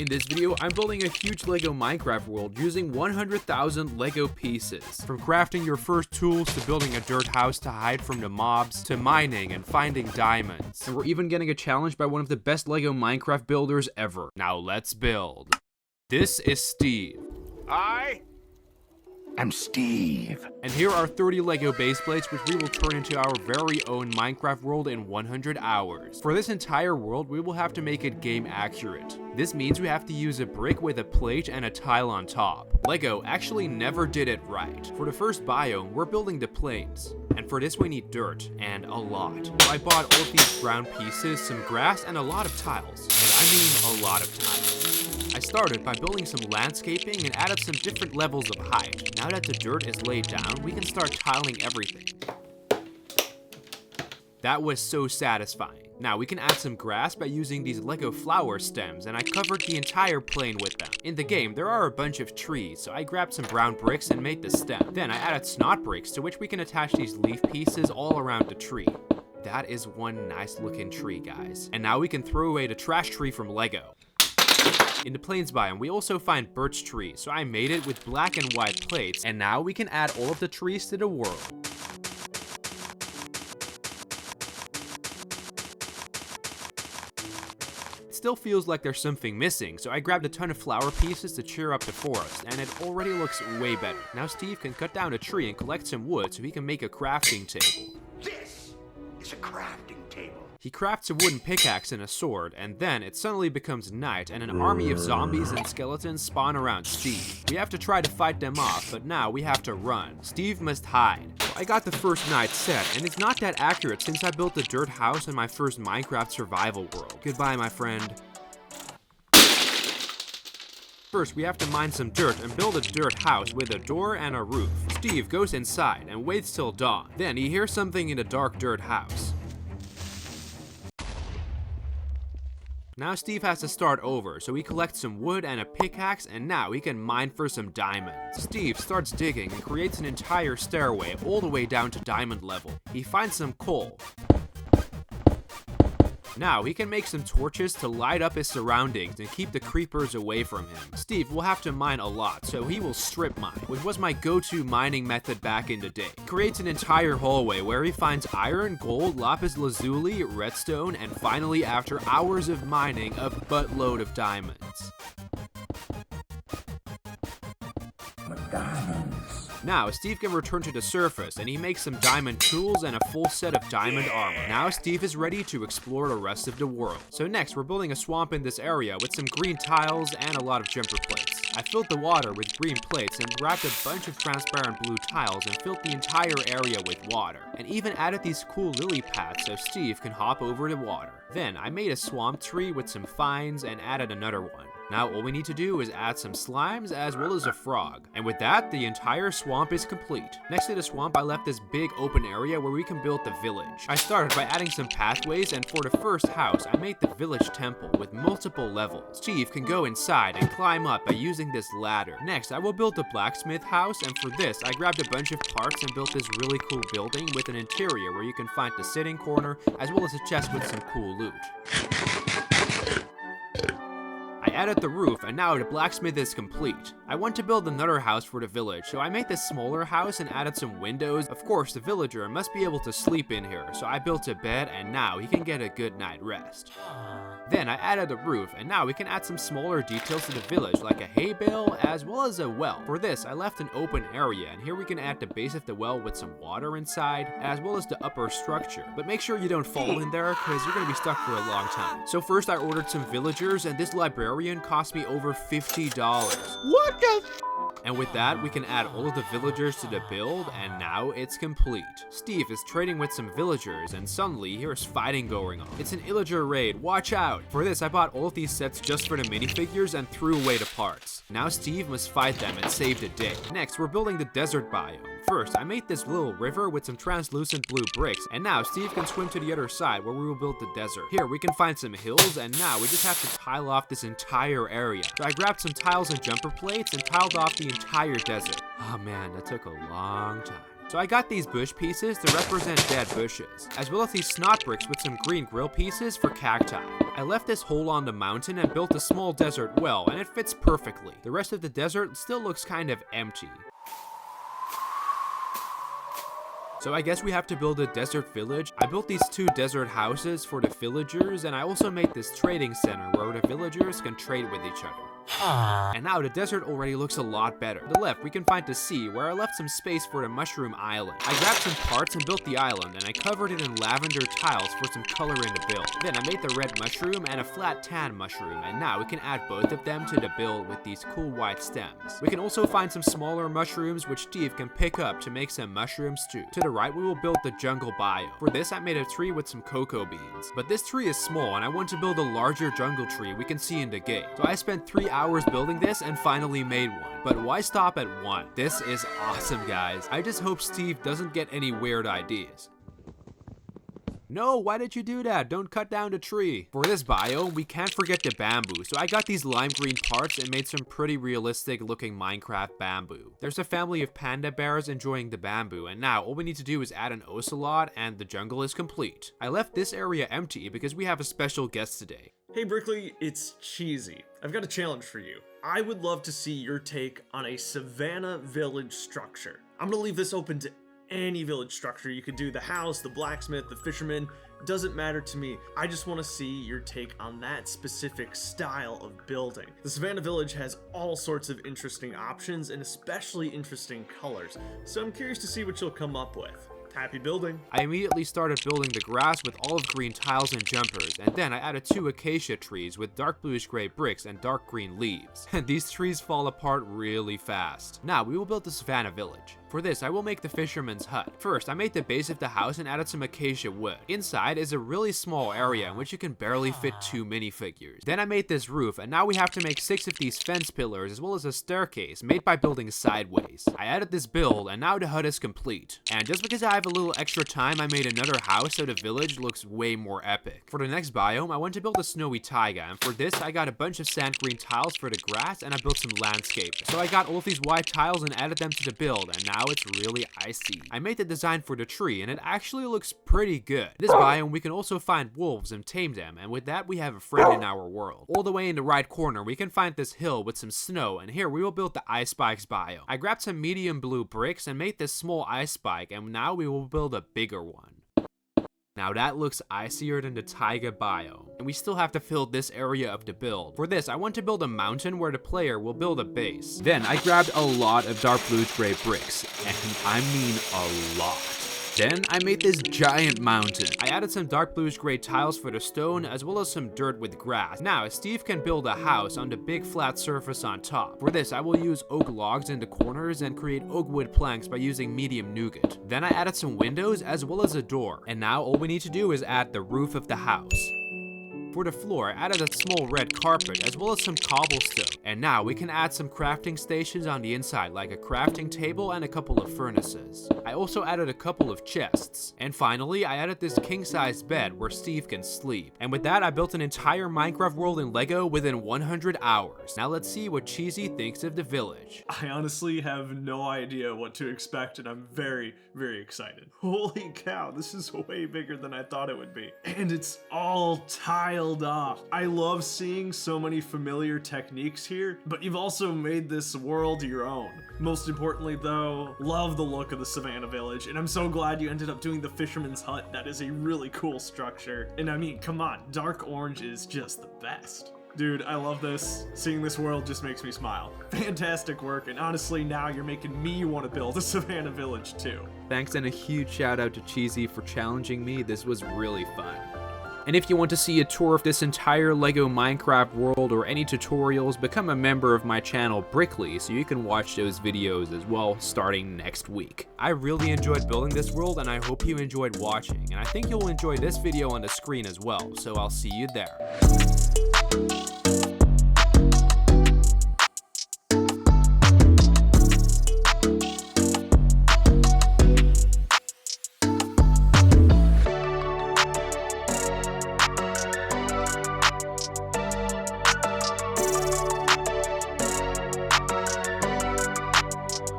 In this video, I'm building a huge LEGO Minecraft world using 100,000 LEGO pieces. From crafting your first tools to building a dirt house to hide from the mobs, to mining and finding diamonds. And we're even getting a challenge by one of the best LEGO Minecraft builders ever. Now let's build. This is Steve. I'm Steve. And here are 30 LEGO base plates which we will turn into our very own Minecraft world in 100 hours. For this entire world, we will have to make it game accurate. This means we have to use a brick with a plate and a tile on top. LEGO actually never did it right. For the first biome, we're building the plains. And for this we need dirt, and a lot. So I bought all of these brown pieces, some grass, and a lot of tiles. And I mean a lot of tiles. I started by building some landscaping and added some different levels of height. Now that the dirt is laid down, we can start tiling everything. That was so satisfying. Now we can add some grass by using these LEGO flower stems, and I covered the entire plane with them. In the game, there are a bunch of trees, so I grabbed some brown bricks and made the stem. Then I added snot bricks to which we can attach these leaf pieces all around the tree. That is one nice looking tree, guys. And now we can throw away the trash tree from LEGO. In the plains biome, we also find birch trees, so I made it with black and white plates, and now we can add all of the trees to the world. It still feels like there's something missing, so I grabbed a ton of flower pieces to cheer up the forest, and it already looks way better. Now Steve can cut down a tree and collect some wood so he can make a crafting table. This is a crafting table. He crafts a wooden pickaxe and a sword, and then it suddenly becomes night and an army of zombies and skeletons spawn around Steve. We have to try to fight them off, but now we have to run. Steve must hide. So I got the first night set, and it's not that accurate since I built a dirt house in my first Minecraft survival world. Goodbye, my friend. First, we have to mine some dirt and build a dirt house with a door and a roof. Steve goes inside and waits till dawn. Then he hears something in the dark dirt house. Now Steve has to start over, so he collects some wood and a pickaxe, and now he can mine for some diamonds. Steve starts digging and creates an entire stairway all the way down to diamond level. He finds some coal. Now he can make some torches to light up his surroundings and keep the creepers away from him. Steve will have to mine a lot, so he will strip mine, which was my go-to mining method back in the day. He creates an entire hallway where he finds iron, gold, lapis lazuli, redstone, and finally, after hours of mining, a buttload of diamonds. Now, Steve can return to the surface, and he makes some diamond tools and a full set of diamond armor. Now, Steve is ready to explore the rest of the world. So next, we're building a swamp in this area with some green tiles and a lot of jumper plates. I filled the water with green plates and grabbed a bunch of transparent blue tiles and filled the entire area with water. And even added these cool lily pads so Steve can hop over the water. Then, I made a swamp tree with some vines and added another one. Now all we need to do is add some slimes as well as a frog. And with that, the entire swamp is complete. Next to the swamp, I left this big open area where we can build the village. I started by adding some pathways, and for the first house, I made the village temple with multiple levels. Steve can go inside and climb up by using this ladder. Next, I will build the blacksmith house, and for this, I grabbed a bunch of parts and built this really cool building with an interior where you can find the sitting corner as well as a chest with some cool loot. I added the roof, and now the blacksmith is complete. I want to build another house for the village, so I made this smaller house and added some windows. Of course, the villager must be able to sleep in here, so I built a bed, and now he can get a good night rest. Then I added a roof, and now we can add some smaller details to the village, like a hay bale as well as a well. For this, I left an open area, and here we can add the base of the well with some water inside, as well as the upper structure. But make sure you don't fall in there, because you're going to be stuck for a long time. So first I ordered some villagers, and this librarian cost me over $50. What the And with that, we can add all of the villagers to the build, and now it's complete. Steve is trading with some villagers, and suddenly here's fighting going on. It's an illager raid, watch out! For this, I bought all of these sets just for the minifigures and threw away the parts. Now Steve must fight them and save the day. Next, we're building the desert biome. First, I made this little river with some translucent blue bricks, and now Steve can swim to the other side where we will build the desert. Here, we can find some hills, and now we just have to tile off this entire area. So I grabbed some tiles and jumper plates and tiled off the entire desert. Oh man, that took a long time. So I got these bush pieces to represent dead bushes, as well as these snot bricks with some green grill pieces for cacti. I left this hole on the mountain and built a small desert well, and it fits perfectly. The rest of the desert still looks kind of empty. So I guess we have to build a desert village. I built these 2 desert houses for the villagers, and I also made this trading center where the villagers can trade with each other. And now the desert already looks a lot better. To the left, we can find the sea, where I left some space for the mushroom island. I grabbed some parts and built the island, and I covered it in lavender tiles for some color in the build. Then I made the red mushroom and a flat tan mushroom, and now we can add both of them to the build with these cool white stems. We can also find some smaller mushrooms which Steve can pick up to make some mushroom stew. To the right, we will build the jungle biome. For this, I made a tree with some cocoa beans. But this tree is small, and I want to build a larger jungle tree we can see in the game. So I spent 3 hours building this and finally made one. But why stop at 1? This is awesome, guys. I just hope Steve doesn't get any weird ideas. No, why did you do that? Don't cut down the tree. For this biome, we can't forget the bamboo, so I got these lime green parts and made some pretty realistic looking Minecraft bamboo. There's a family of panda bears enjoying the bamboo, and now all we need to do is add an ocelot and the jungle is complete. I left this area empty because we have a special guest today. Hey Brickley, it's Cheesy. I've got a challenge for you. I would love to see your take on a savannah village structure. I'm gonna leave this open to any village structure. You could do the house, the blacksmith, the fisherman, doesn't matter to me. I just want to see your take on that specific style of building. The Savannah Village has all sorts of interesting options and especially interesting colors, so I'm curious to see what you'll come up with. Happy building. I immediately started building the grass with olive green tiles and jumpers, and then I added 2 acacia trees with dark bluish gray bricks and dark green leaves. And these trees fall apart really fast. Now we will build the Savannah Village. For this, I will make the fisherman's hut. First, I made the base of the house and added some acacia wood. Inside is a really small area in which you can barely fit 2 minifigures. Then I made this roof, and now we have to make 6 of these fence pillars as well as a staircase made by building sideways. I added this build, and now the hut is complete. And just because I have a little extra time, I made another house so the village looks way more epic. For the next biome, I want to build a snowy taiga, and for this, I got a bunch of sand green tiles for the grass, and I built some landscape. So I got all these white tiles and added them to the build, and now it's really icy. I made the design for the tree, and it actually looks pretty good. In this biome, we can also find wolves and tame them, and with that, we have a friend in our world. All the way in the right corner, we can find this hill with some snow, and here we will build the ice spikes biome. I grabbed some medium blue bricks and made this small ice spike, and now we will build a bigger one. Now that looks icier than the taiga biome, and we still have to fill this area of the build. For this, I want to build a mountain where the player will build a base. Then I grabbed a lot of dark bluish gray bricks, and I mean a lot. Then I made this giant mountain. I added some dark bluish gray tiles for the stone as well as some dirt with grass. Now Steve can build a house on the big flat surface on top. For this I will use oak logs in the corners and create oak wood planks by using medium nougat. Then I added some windows as well as a door. And now all we need to do is add the roof of the house. For the floor, I added a small red carpet as well as some cobblestone. And now we can add some crafting stations on the inside, like a crafting table and a couple of furnaces. I also added a couple of chests. And finally, I added this king-size bed where Steve can sleep. And with that, I built an entire Minecraft world in Lego within 100 hours. Now let's see what Cheesy thinks of the village. I honestly have no idea what to expect, and I'm very, very excited. Holy cow, this is way bigger than I thought it would be. And it's all tiled off. I love seeing so many familiar techniques here, but you've also made this world your own. Most importantly though, love the look of the Savannah Village, and I'm so glad you ended up doing the fisherman's hut. That is a really cool structure. And I mean, come on, dark orange is just the best. Dude, I love this. Seeing this world just makes me smile. Fantastic work, and honestly now you're making me want to build a Savannah Village too. Thanks, and a huge shout out to Cheesy for challenging me. This was really fun. And if you want to see a tour of this entire LEGO Minecraft world or any tutorials, become a member of my channel Brickley so you can watch those videos as well starting next week. I really enjoyed building this world and I hope you enjoyed watching, and I think you'll enjoy this video on the screen as well, so I'll see you there.